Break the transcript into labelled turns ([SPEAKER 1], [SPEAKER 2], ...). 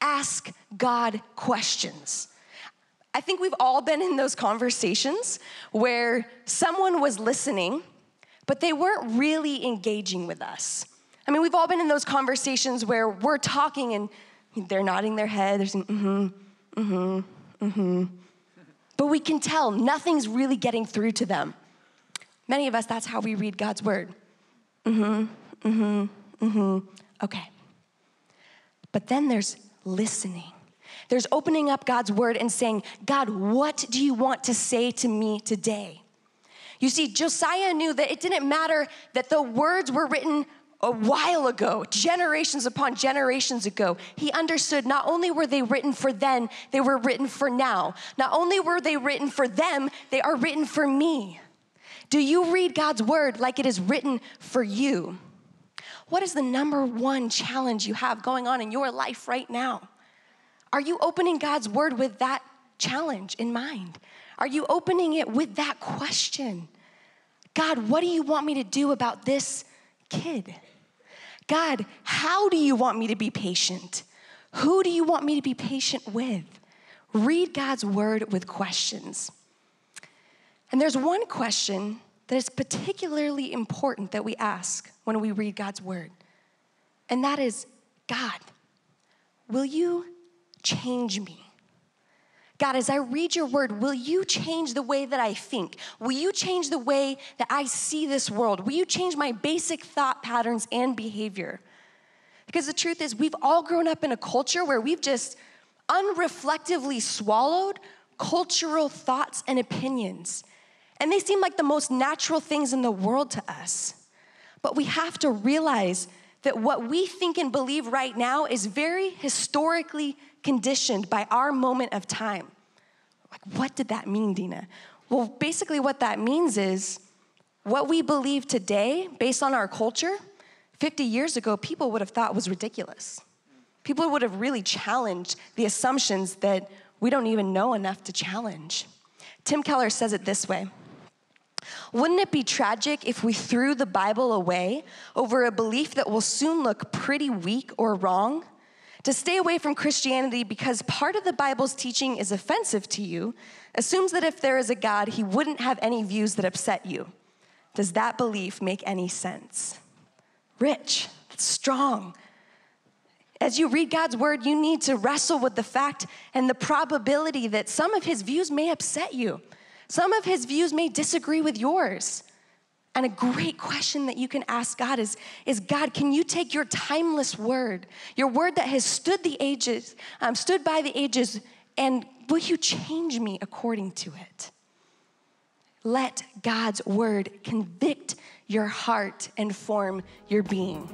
[SPEAKER 1] ask God questions. I think we've all been in those conversations where someone was listening, but they weren't really engaging with us. I mean, we've all been in those conversations where we're talking and they're nodding their head, they're saying, But we can tell nothing's really getting through to them. Many of us, that's how we read God's word. Okay. But then there's listening. There's opening up God's word and saying, God, what do you want to say to me today? You see, Josiah knew that it didn't matter that the words were written a while ago, generations upon generations ago. He understood not only were they written for then, they were written for now. Not only were they written for them, they are written for me. Do you read God's word like it is written for you? What is the number one challenge you have going on in your life right now? Are you opening God's word with that challenge in mind? Are you opening it with that question? God, what do you want me to do about this kid? God, how do you want me to be patient? Who do you want me to be patient with? Read God's word with questions. And there's one question that is particularly important that we ask when we read God's word. And that is, God, will you change me? God, as I read your word, will you change the way that I think? Will you change the way that I see this world? Will you change my basic thought patterns and behavior? Because the truth is, we've all grown up in a culture where we've just unreflectively swallowed cultural thoughts and opinions. And they seem like the most natural things in the world to us. But we have to realize that what we think and believe right now is very historically conditioned by our moment of time. Like, what did that mean, Dena? Well, basically what that means is what we believe today, based on our culture, 50 years ago, people would have thought was ridiculous. People would have really challenged the assumptions that we don't even know enough to challenge. Tim Keller says it this way: wouldn't it be tragic if we threw the Bible away over a belief that will soon look pretty weak or wrong? To stay away from Christianity because part of the Bible's teaching is offensive to you assumes that if there is a God, he wouldn't have any views that upset you. Does that belief make any sense? Rich, strong. As you read God's word, you need to wrestle with the fact and the probability that some of his views may upset you. Some of his views may disagree with yours. And a great question that you can ask God is God, can you take your timeless word, your word that has stood by the ages, and will you change me according to it? Let God's word convict your heart and form your being.